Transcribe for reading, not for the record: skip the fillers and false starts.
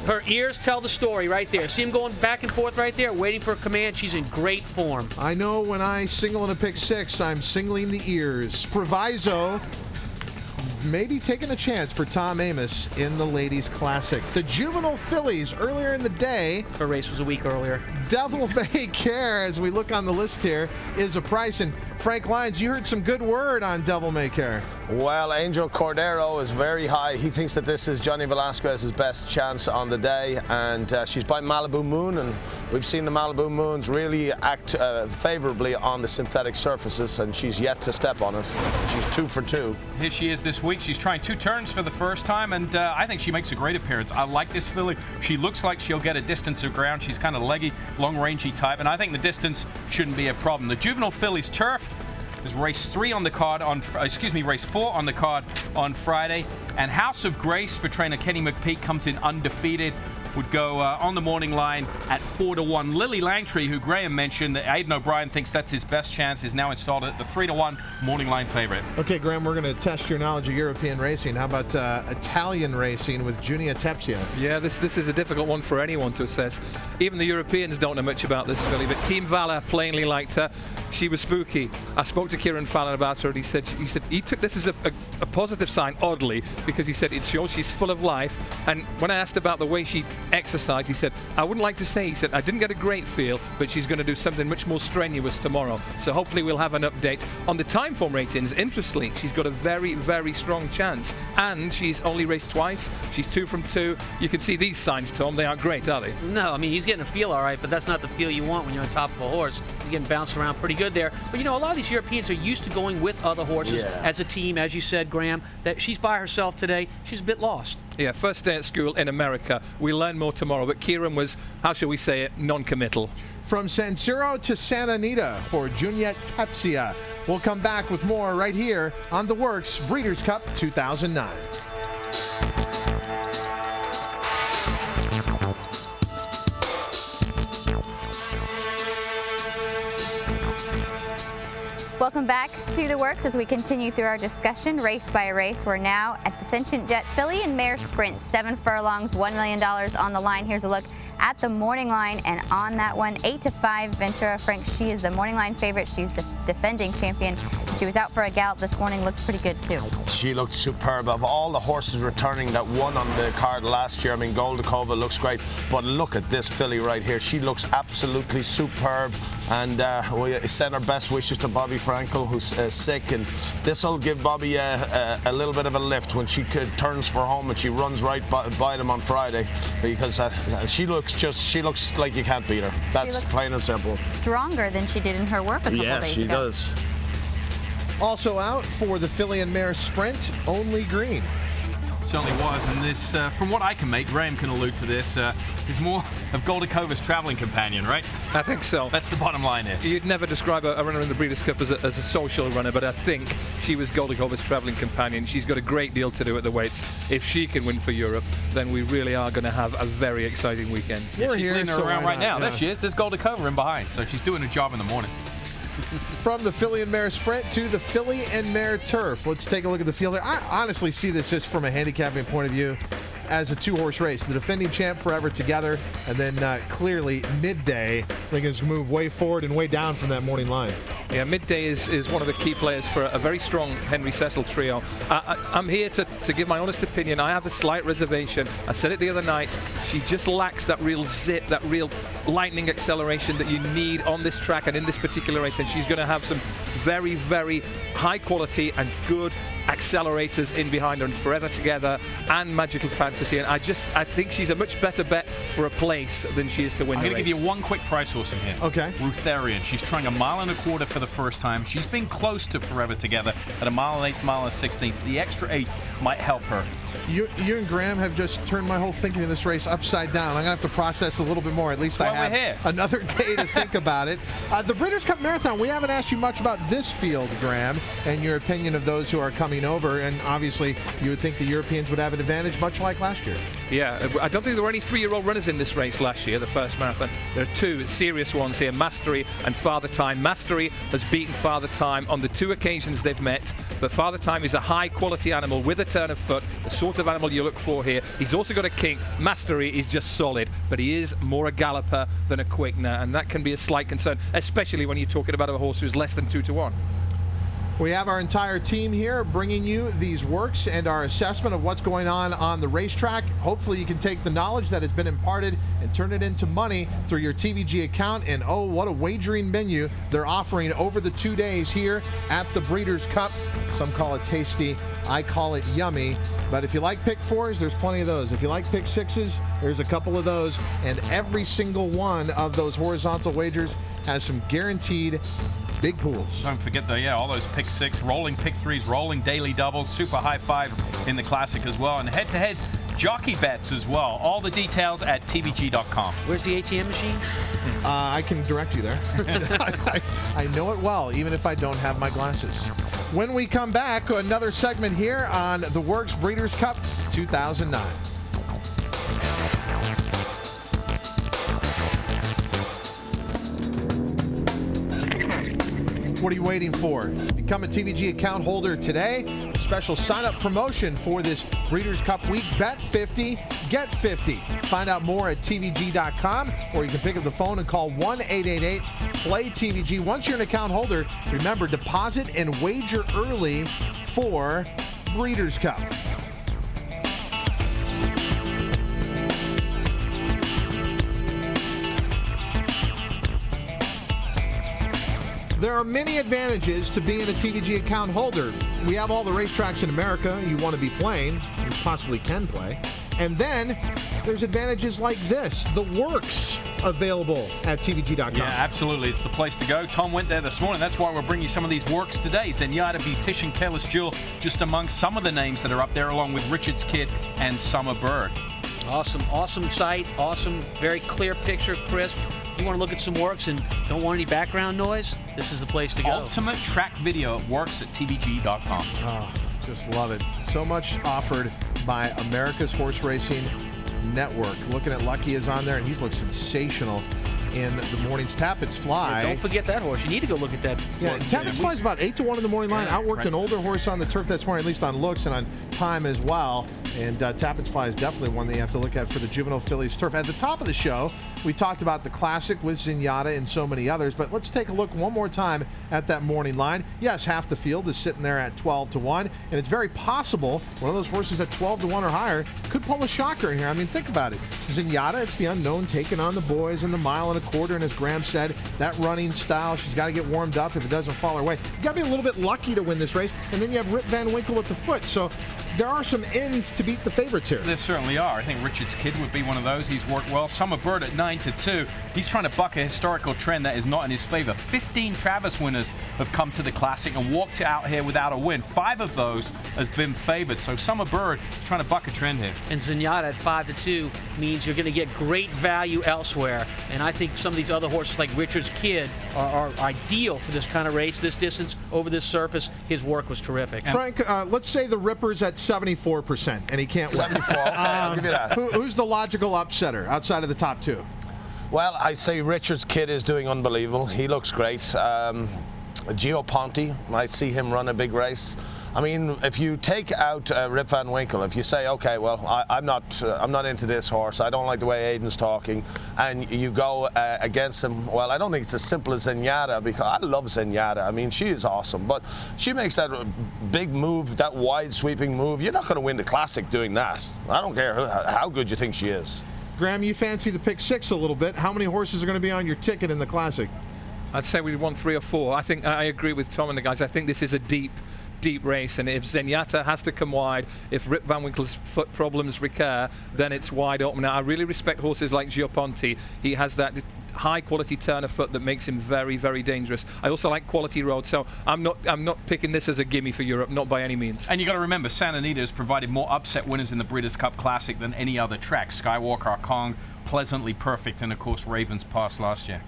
Her ears tell the story right there. See him going back and forth right there, waiting for a command. She's in great form. I know when I single in a pick 6, I'm singling the ears. Proviso, maybe taking a chance for Tom Amoss in the Ladies Classic. The Juvenile Fillies earlier in the day. Her race was a week earlier. Devil May Care, as we look on the list here, is a price. And Frank Lyons, you heard some good word on Devil May Care. Well, Angel Cordero is very high. He thinks that this is Johnny Velasquez's best chance on the day, and she's by Malibu Moon, and we've seen the Malibu Moons really act favorably on the synthetic surfaces, and she's yet to step on it. She's 2 for 2. Here she is this week. She's trying 2 turns for the first time, and I think she makes a great appearance. I like this filly. She looks like she'll get a distance of ground. She's kind of leggy, long-rangey type, and I think the distance shouldn't be a problem. The Juvenile Fillies Turf is race 3 on the card on, race 4 on the card on Friday. And House of Grace for trainer Kenny McPeak comes in undefeated. Would go on the morning line at 4 to 1. Lily Langtry, who Graham mentioned, that Aidan O'Brien thinks that's his best chance, is now installed at the 3 to 1 morning line favorite. Okay, Graham, we're going to test your knowledge of European racing. How about Italian racing with Junia Tepsia? Yeah, this is a difficult one for anyone to assess. Even the Europeans don't know much about this filly, but Team Valor plainly liked her. She was spooky. I spoke to Kieran Fallon about her, and he said he took this as a positive sign, oddly, because he said it shows she's full of life. And when I asked about the way she exercised, he said, I wouldn't like to say, he said, I didn't get a great feel, but she's going to do something much more strenuous tomorrow. So hopefully we'll have an update. On the time form ratings, interestingly, she's got a very, very strong chance. And she's only raced twice. She's 2 from 2. You can see these signs, Tom. They aren't great, are they? No, I mean, he's getting a feel all right, but that's not the feel you want when you're on top of a horse. You're getting bounced around pretty good there. But, you know, a lot of these Europeans are used to going with other horses as a team, as you said, Graham, that she's by herself today. She's a bit lost. Yeah, first day at school in America. We learn more tomorrow, but Kieran was, how shall we say it, non-committal. From San Siro to Santa Anita for Junia Tepsia. We'll come back with more right here on the Works Breeders' Cup 2009. Welcome back to the Works as we continue through our discussion race by race. We're now at the Sentient Jet Filly and Mare Sprint. 7 furlongs, $1 million on the line. Here's a look at the morning line, and on that one, 8 to 5, Ventura Frank. She is the morning line favorite. She's the defending champion. She was out for a gallop this morning, looked pretty good too. She looked superb. Of all the horses returning that won on the card last year, I mean, Goldakova looks great, but look at this filly right here. She looks absolutely superb, and we send our best wishes to Bobby Frankel, who's sick, and this will give Bobby a little bit of a lift when she turns for home and she runs right by them on Friday, because she looks like you can't beat her. That's plain and simple. Stronger than she did in her work a couple days ago. Yes, she does. Also out for the Filly and Mare Sprint, Only Green. Certainly was, and this, from what I can make, Graham can allude to this, is more of Goldakova's traveling companion, right? I think so. That's the bottom line here. You'd never describe a runner in the Breeders' Cup as a social runner, but I think she was Goldakova's traveling companion. She's got a great deal to do at the weights. If she can win for Europe, then we really are going to have a very exciting weekend. Yeah, she's leading her around right now. There she is. There's Goldakova in behind, so she's doing a job in the morning. From the Filly and Mare Sprint to the Filly and Mare Turf. Let's take a look at the field there. I honestly see this just from a handicapping point of view as a 2-horse race. The defending champ forever together, and then clearly Midday Lincoln's move way forward and way down from that morning line. Yeah, Midday is one of the key players for a very strong Henry Cecil trio. I'm here to give my honest opinion. I have a slight reservation. I said it the other night. She just lacks that real zip, that real lightning acceleration that you need on this track and in this particular race. And she's going to have some very, very high quality and good accelerators in behind her, and Forever Together and Magical Fantasy, and I think she's a much better bet for a place than she is to win the race. I'm going to give you one quick price horse in here. Okay. Rutharian. She's trying 1.25 miles for the first time. She's been close to Forever Together at 1 mile and 1/8, 1 mile and 1/16. The extra 1/8 might help her. You and Graham have just turned my whole thinking of this race upside down. I'm going to have to process a little bit more. At least I have another day to think about it. The Breeders' Cup Marathon, we haven't asked you much about this field, Graham, and your opinion of those who are coming over. And obviously, you would think the Europeans would have an advantage, much like last year. Yeah, I don't think there were any 3-year-old runners in this race last year, the first marathon. There are 2 serious ones here, Mastery and Father Time. Mastery has beaten Father Time on the 2 occasions they've met. But Father Time is a high-quality animal with a turn of foot, the sort of animal you look for here. He's also got a kink. Mastery is just solid, but he is more a galloper than a quickner, and that can be a slight concern, especially when you're talking about a horse who's less than 2-1. We have our entire team here bringing you these works and our assessment of what's going on the racetrack. Hopefully you can take the knowledge that has been imparted and turn it into money through your TVG account. And oh, what a wagering menu they're offering over the 2 days here at the Breeders' Cup. Some call it tasty, I call it yummy. But if you like pick 4s, there's plenty of those. If you like pick 6s, there's a couple of those. And every single one of those horizontal wagers has some guaranteed big pools. Don't forget all those pick 6, rolling pick 3s, rolling daily doubles, super high 5 in the Classic as well, and head-to-head jockey bets as well. All the details at tvg.com. Where's the ATM machine? I can direct you there. I know it well, even if I don't have my glasses. When we come back, another segment here on the Works Breeders' Cup 2009. What are you waiting for? Become a TVG account holder today. Special sign-up promotion for this Breeders' Cup week. Bet 50, get 50. Find out more at tvg.com, or you can pick up the phone and call 1-888-PLAY-TVG. Once you're an account holder, remember, deposit and wager early for Breeders' Cup. There are many advantages to being a TVG account holder. We have all the racetracks in America you want to be playing, and possibly can play. And then there's advantages like this, the works available at tvg.com. Yeah, absolutely. It's the place to go. Tom went there this morning. That's why we're bringing you some of these works today. Zenyatta, Beautician, Careless Jewel, just among some of the names that are up there, along with Richard's Kid and Summer Bird. Awesome site. Awesome, very clear picture, crisp. You want to look at some works and don't want any background noise? This is the place to go. Ultimate track video works at tvg.com. Oh, just love it. So much offered by America's Horse Racing Network. Looking at Lucky is on there, and he's looked sensational in the morning's Tapits Fly. Yeah, don't forget that horse. You need to go look at that. Yeah, Tapits Fly is about 8-1 in the morning line. Outworked an older horse on the turf this morning, at least on looks and on time as well. And Tapits Fly is definitely one that you have to look at for the juvenile fillies turf. At the top of the show, we talked about the Classic with Zenyatta and so many others, but let's take a look one more time at that morning line. Yes, half the field is sitting there at 12-1, and it's very possible one of those horses at 12-1 or higher could pull a shocker here. I mean, think about it. Zenyatta, it's the unknown, taking on the boys in the 1.25 miles, and as Graham said, that running style, she's got to get warmed up if it doesn't fall her way. You got to be a little bit lucky to win this race, and then you have Rip Van Winkle at the foot, so there are some ends to beat the favorites here. There certainly are. I think Richard's Kid would be one of those. He's worked well. Summer Bird at 9-2. He's trying to buck a historical trend that is not in his favor. 15 Travis winners have come to the Classic and walked out here without a win. 5 of those has been favored. So Summer Bird is trying to buck a trend here. And Zenyatta at 5-2 means you're going to get great value elsewhere. And I think some of these other horses like Richard's Kid are ideal for this kind of race, this distance, over this surface. His work was terrific. Frank, let's say the Ripper's at 74%, and he can't win. 74, okay, I'll give you that. Who's the logical upsetter outside of the top 2? Well, I say Richard's Kid is doing unbelievable. He looks great. Gio Ponte, I see him run a big race. I mean, if you take out Rip Van Winkle, if you say, okay, well, I'm not into this horse, I don't like the way Aidan's talking, and you go against him, well, I don't think it's as simple as Zenyatta, because I love Zenyatta. I mean, she is awesome, but she makes that big move, that wide sweeping move. You're not going to win the Classic doing that. I don't care how good you think she is. Graham, you fancy the pick 6 a little bit. How many horses are going to be on your ticket in the Classic? I'd say we'd want 3 or 4. I think I agree with Tom and the guys. I think this is a deep race, and if Zenyatta has to come wide, if Rip Van Winkle's foot problems recur, then it's wide open. Now, I really respect horses like Gio Ponte. He has that high quality turn of foot that makes him very, very dangerous. I also like Quality Road, so I'm not picking this as a gimme for Europe, not by any means. And you got to remember, Santa Anita has provided more upset winners in the Breeders' Cup Classic than any other track. Skywalker, Kong, Pleasantly Perfect, and of course Ravens Pass last year.